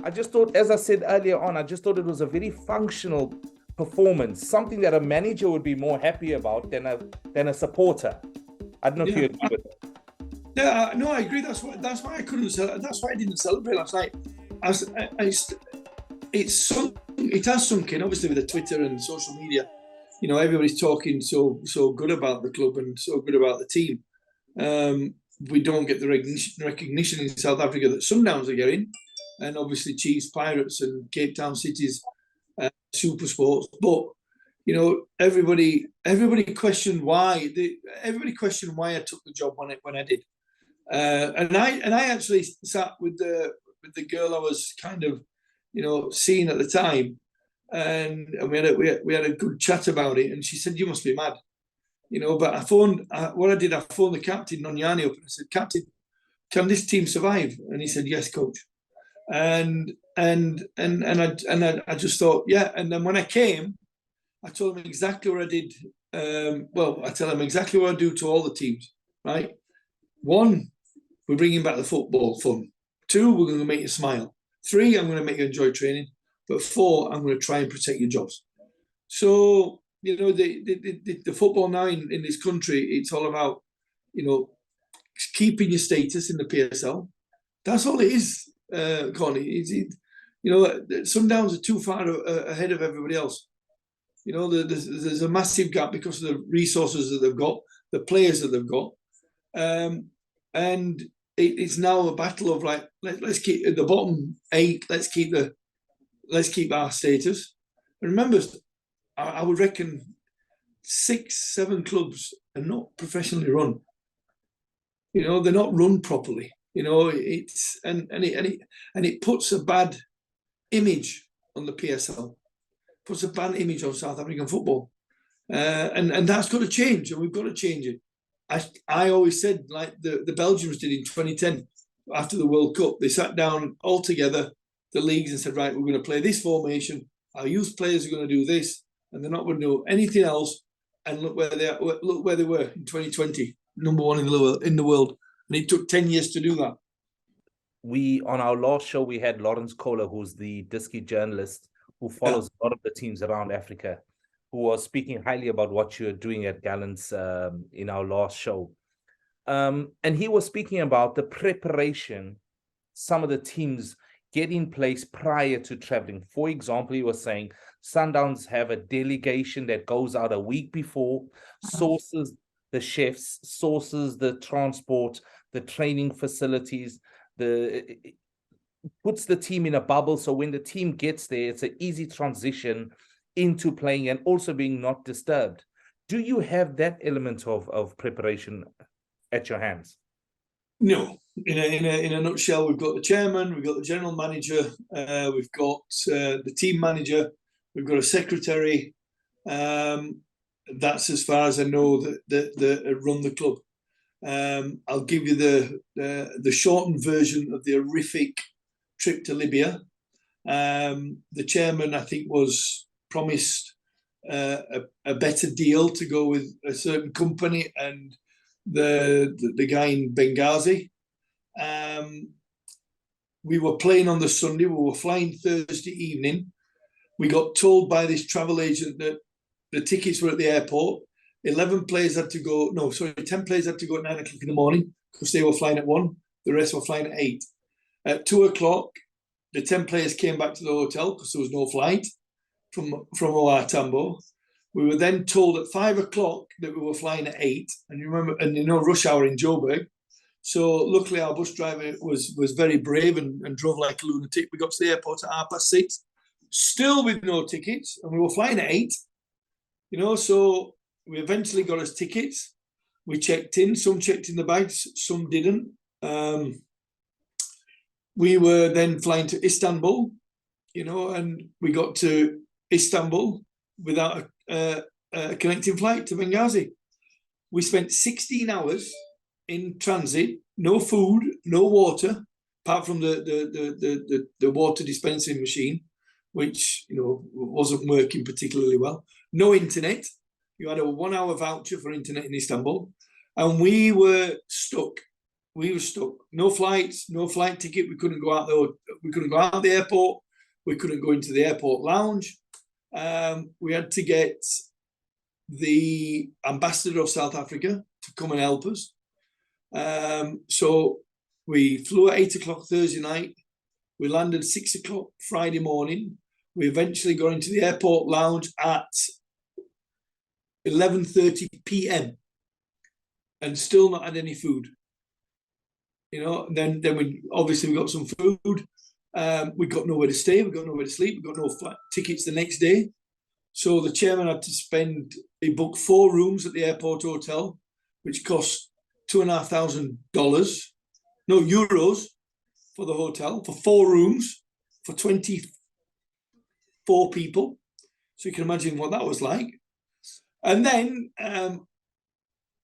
I just thought, as I said earlier on, I just thought it was a very functional performance, something that a manager would be more happy about than a supporter. I don't know if you agree with that. Yeah, no, I agree. That's why I couldn't. That's why I didn't celebrate last night. It has sunk in, obviously, with the Twitter and social media. You know, everybody's talking so good about the club and so good about the team. We don't get the recognition in South Africa that Sundowns are getting, and obviously Chiefs, Pirates, and Cape Town City's Super Sports. But you know, everybody questioned why. Everybody questioned why I took the job when I did. And I actually sat with the girl I was kind of, you know, seeing at the time, and we had a good chat about it. And she said, "You must be mad," you know. But I phoned the captain Nonyani up and I said, "Captain, can this team survive?" And he said, "Yes, coach." And I just thought, yeah. And then when I came, I told him exactly what I did. I tell him exactly what I do to all the teams, right? 1, we're bringing back the football fun. 2, we're going to make you smile. 3, I'm going to make you enjoy training. But 4, I'm going to try and protect your jobs. So, you know, the football now in this country, it's all about, you know, keeping your status in the PSL. That's all it is, Courtney. You know, Sundowns are too far ahead of everybody else. You know, there's a massive gap because of the resources that they've got, the players that they've got. And it's now a battle of like, let's keep at the bottom 8. Let's keep our status. And remember, I would reckon 6, 7 clubs are not professionally run. You know, they're not run properly. You know, it puts a bad image on the PSL, puts a bad image on South African football, and that's got to change, and we've got to change it. I always said, like the Belgians did in 2010 after the World Cup, they sat down all together, the leagues, and said, right, we're going to play this formation. Our youth players are going to do this, and they're not going to do anything else. And look where they were in 2020, number 1 in the world, and it took 10 years to do that. On our last show, we had Lawrence Kohler, who's the Diski journalist who follows a lot of the teams around Africa, who was speaking highly about what you're doing at Gallants in our last show. And he was speaking about the preparation some of the teams get in place prior to traveling. For example, he was saying Sundowns have a delegation that goes out a week before, sources the chefs, sources the transport, the training facilities, puts the team in a bubble. So when the team gets there, it's an easy transition into playing and also being not disturbed. Do you have that element of preparation at your hands? No. In a nutshell, we've got the chairman, we've got the general manager, we've got the team manager, we've got a secretary. That's as far as I know that run the club. I'll give you the shortened version of the horrific trip to Libya. The chairman, I think, was promised a better deal to go with a certain company and the guy in Benghazi. We were playing on the Sunday. We were flying Thursday evening. We got told by this travel agent that the tickets were at the airport. 10 players had to go at 9 o'clock in the morning because they were flying at 1. The rest were flying at 8. At 2 o'clock, the 10 players came back to the hotel because there was no flight from OR Tambo. We were then told at 5 o'clock that we were flying at 8. And you know, rush hour in Joburg. So luckily our bus driver was very brave and drove like a lunatic. We got to the airport at 6:30, still with no tickets, and we were flying at 8. You know, so we eventually got us tickets. We checked in. Some checked in the bags, some didn't. We were then flying to Istanbul, you know, and we got to Istanbul without a connecting flight to Benghazi. We spent 16 hours in transit, no food, no water, apart from the water dispensing machine, which, you know, wasn't working particularly well. No internet. You had a 1-hour voucher for internet in Istanbul. And we were stuck we were stuck. No flights, no flight ticket. We couldn't go out the airport. We couldn't go into the airport lounge. We had to get the ambassador of South Africa to come and help us. So we flew at 8 o'clock Thursday night. We landed 6 o'clock Friday morning. We eventually got into the airport lounge at 11:30 p.m. and still not had any food. You know, then we got some food. We got nowhere to stay. We got nowhere to sleep. We got no flight tickets the next day. So the chairman had to book 4 rooms at the airport hotel, which cost €2,500, euros for the hotel, for 4 rooms, for 24 people. So you can imagine what that was like. And then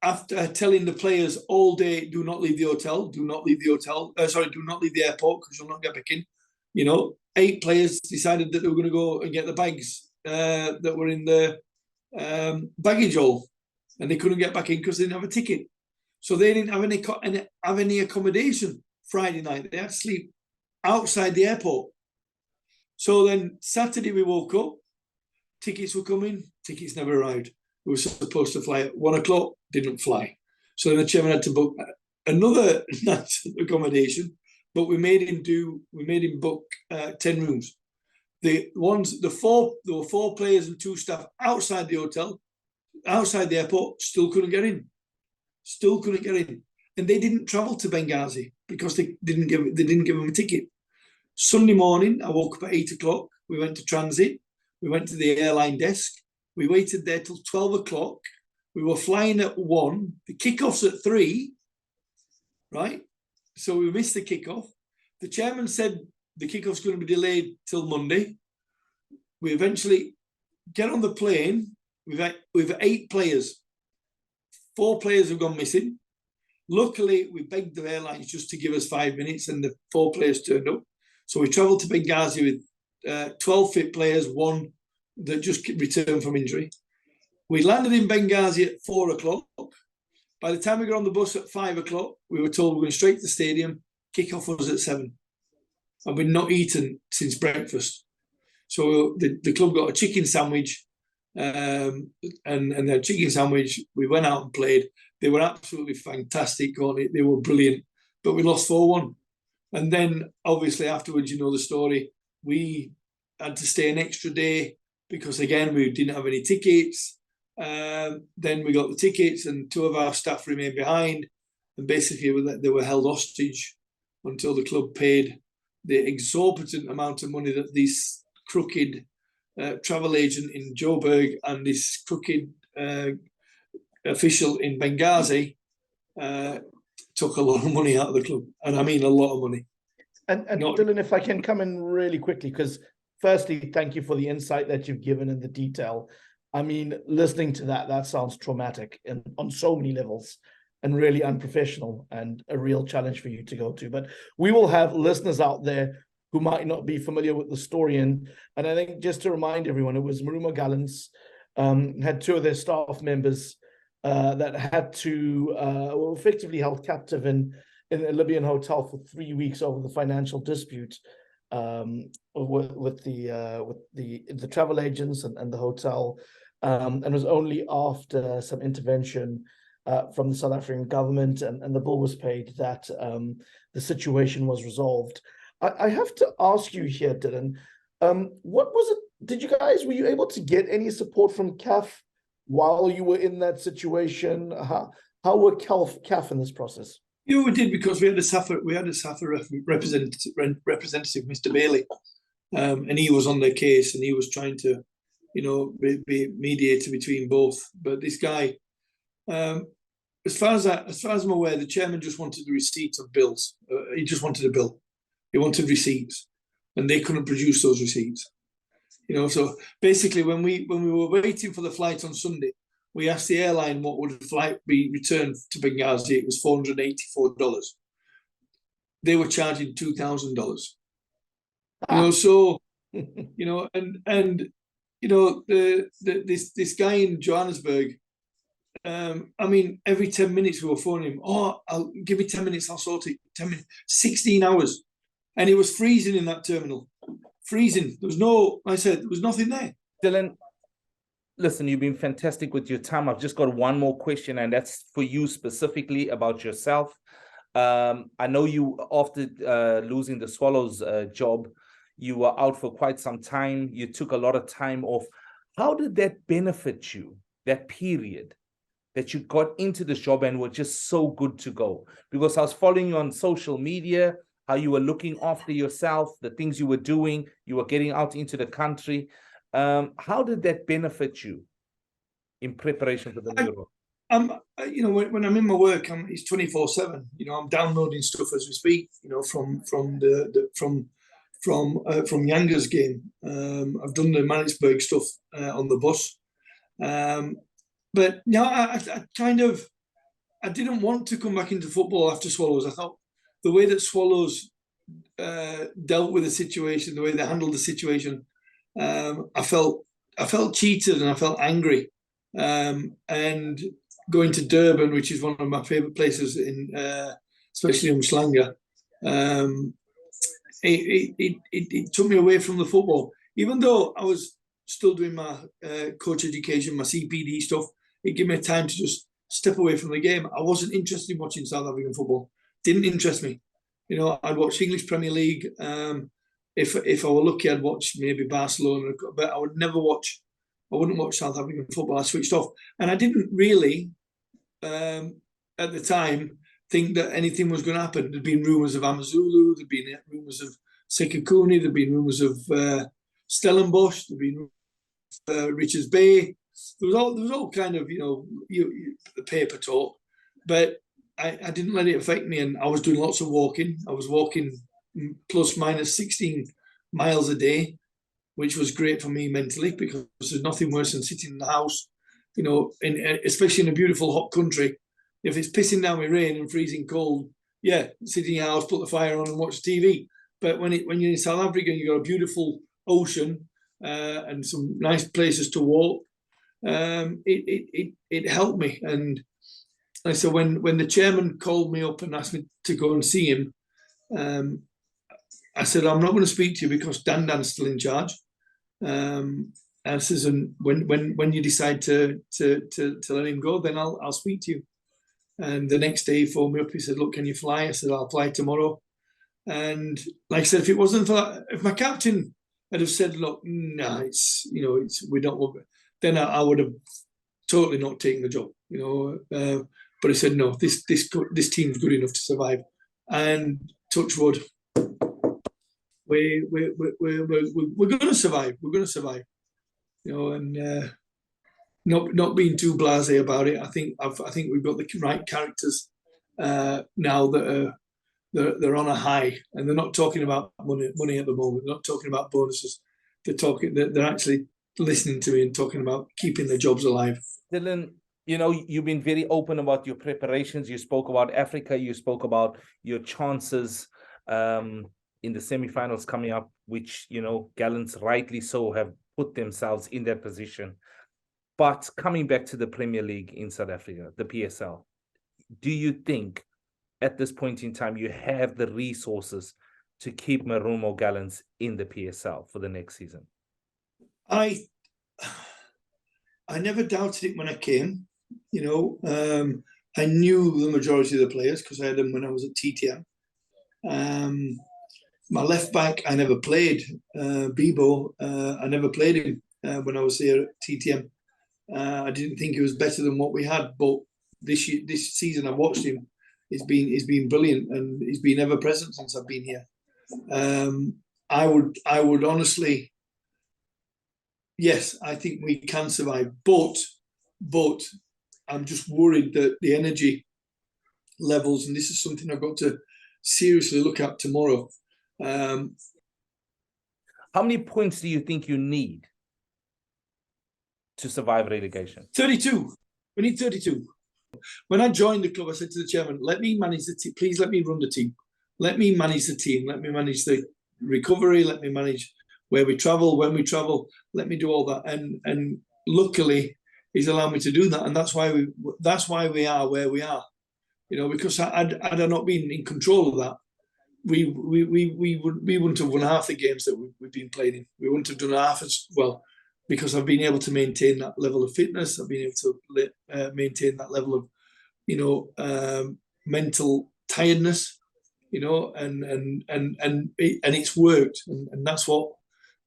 after telling the players all day, do not leave the hotel, do not leave the airport because you'll not get back in. 8 players decided that they were going to go and get the bags that were in the baggage hall, and they couldn't get back in because they didn't have a ticket. So they didn't have any accommodation Friday night. They had to sleep outside the airport. So then Saturday we woke up, tickets were coming, tickets never arrived. We were supposed to fly at 1 o'clock, didn't fly. So then the chairman had to book another accommodation, but we made him book 10 rooms. There were 4 players and 2 staff outside the hotel, outside the airport, still couldn't get in. And they didn't travel to Benghazi because they didn't give them a ticket. Sunday morning, I woke up at 8 o'clock. We went to transit. We went to the airline desk. We waited there till 12 o'clock. We were flying at 1. The kickoff's at 3, right? So we missed the kickoff. The chairman said the kickoff's going to be delayed till Monday. We eventually get on the plane. We've 8 players. 4 players have gone missing. Luckily, we begged the airlines just to give us 5 minutes, and the 4 players turned up. So we travelled to Benghazi with 12 fit players, 1 that just returned from injury. We landed in Benghazi at 4 o'clock. By the time we got on the bus at 5 o'clock, we were told we were going straight to the stadium. Kickoff was at 7. And we'd not eaten since breakfast. So the club got a chicken sandwich, and their chicken sandwich, we went out and played. They were absolutely fantastic, Courtney. They were brilliant. But we lost 4-1. And then, obviously, afterwards, you know the story. We had to stay an extra day because, again, we didn't have any tickets. Then we got the tickets, and 2 of our staff remained behind. And basically, they were held hostage until the club paid the exorbitant amount of money that this crooked travel agent in Joburg and this crooked official in Benghazi took a lot of money out of the club. And I mean a lot of money. And Dylan, if I can come in really quickly, because firstly, thank you for the insight that you've given and the detail. I mean, listening to that sounds traumatic and on so many levels and really unprofessional and a real challenge for you to go to. But we will have listeners out there who might not be familiar with the story. And I think just to remind everyone, it was Marumo Gallants had 2 of their staff members that had to were effectively held captive in a Libyan hotel for 3 weeks over the financial dispute with the travel agents and the hotel, and it was only after some intervention from the South African government and the bill was paid that the situation was resolved. I have to ask you here, Dylan, what was it? Were you able to get any support from CAF while you were in that situation? How were CAF in this process? Yeah, we did, because we had a SAFA representative, Mr. Bailey, and he was on the case and he was trying to, be mediator between both. But this guy, as far as I'm aware, the chairman just wanted the receipt of bills. He just wanted a bill. He wanted receipts, and they couldn't produce those receipts. So basically, when we were waiting for the flight on Sunday, we asked the airline what would the flight be returned to Benghazi. It was $484. They were charging $2,000. This guy in Johannesburg, I mean, every 10 minutes we were phoning him. Oh, give me 10 minutes, I'll sort it. 10 minutes, 16 hours. And it was freezing in that terminal. Freezing. There was there was nothing there. Dylan, listen, you've been fantastic with your time. I've just got one more question, and that's for you specifically about yourself. I know you, after losing the Swallows job, you were out for quite some time. You took a lot of time off. How did that benefit you, that period that you got into this job and were just so good to go? Because I was following you on social media, how you were looking after yourself, the things you were doing, you were getting out into the country. How did that benefit you in preparation for the new role? You know, when I'm in my work, it's 24/7. You know, I'm downloading stuff as we speak. You know, from Yanga's game. I've done the Maritzburg stuff on the bus. But yeah, I didn't want to come back into football after Swallows. I thought the way that Swallows dealt with the situation, the way they handled the situation, I felt cheated and I felt angry. And going to Durban, which is one of my favourite places especially in Umhlanga, it took me away from the football. Even though I was still doing my coach education, my CPD stuff, it gave me time to just step away from the game. I wasn't interested in watching South African football. Didn't interest me. You know, I'd watch English Premier League. If I were lucky, I'd watch maybe Barcelona, but I wouldn't watch South African football. I switched off. And I didn't really, at the time, think that anything was going to happen. There'd been rumours of Amazulu, there'd been rumours of Sekhukhune, there'd been rumours of Stellenbosch, there'd been Richards Bay. There was all kind of, you know, the paper talk. But I didn't let it affect me, and I was doing lots of walking. I was walking plus minus 16 miles a day, which was great for me mentally, because there's nothing worse than sitting in the house, you know, especially in a beautiful hot country. If it's pissing down with rain and freezing cold, yeah, sit in your house, put the fire on and watch TV. But when you're in South Africa, you've got a beautiful ocean and some nice places to walk. It helped me. And so when the chairman called me up and asked me to go and see him, I said, I'm not going to speak to you because Dan's still in charge. And I says, and when you decide to let him go, then I'll speak to you. And the next day he phoned me up. He said, look, can you fly? I said, I'll fly tomorrow. And like I said, if it wasn't for that, if my captain had have said, look, nah, we don't, then I would have totally not taken the job, you know. But he said, no, this team's good enough to survive. And touch wood, we're going to survive. We're going to survive, you know, and not being too blasé about it. I think we've got the right characters now that they're on a high, and they're not talking about money at the moment. They're not talking about bonuses. They're actually listening to me and talking about keeping their jobs alive. Dylan, you know, you've been very open about your preparations. You spoke about Africa. You spoke about your chances in the semifinals coming up, which, you know, Gallants rightly so have put themselves in that position. But coming back to the Premier League in South Africa, the PSL, do you think at this point in time you have the resources to keep Marumo Gallants in the PSL for the next season? I never doubted it when I came. You know, I knew the majority of the players because I had them when I was at TTM. My left back, I never played. Bibo, I never played him when I was here at TTM. I didn't think he was better than what we had, but this season I watched him. He's been brilliant, and he's been ever present since I've been here. I would honestly, yes, I think we can survive, but I'm just worried that the energy levels, and this is something I've got to seriously look at tomorrow. How many points do you think you need to survive relegation? 32. We need 32. When I joined the club, I said to the chairman, let me manage the team. Please let me run the team. Let me manage the team. Let me manage the recovery. Let me manage where we travel, when we travel. Let me do all that. And luckily, he's allowed me to do that, and that's why we are where we are. You know, because had I not been in control of that, we wouldn't have won half the games that we've been playing in. We wouldn't have done half as well, because I've been able to maintain that level of fitness. I've been able to maintain that level of, you know, mental tiredness. You know, and it's worked, and that's what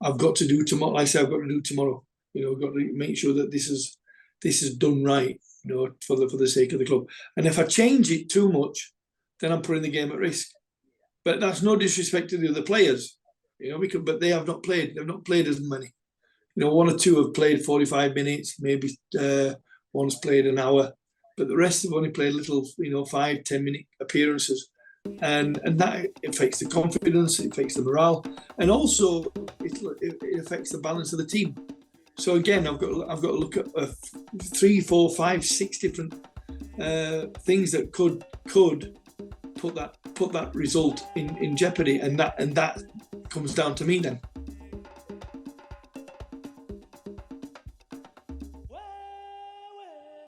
I've got to do tomorrow. Like I said, I've got to do tomorrow. You know, I've got to make sure that this is done right. You know, for the sake of the club. And if I change it too much, then I'm putting the game at risk. But that's no disrespect to the other players. You know, but they have not played. They've not played as many. You know, one or two have played 45 minutes. Maybe one's played an hour, but the rest have only played little, you know, 5-10 minute appearances. And that affects the confidence, it affects the morale, and also it affects the balance of the team. So again, I've got to look at 3, 4, 5, 6 different things that could put that result in jeopardy, and that comes down to me then.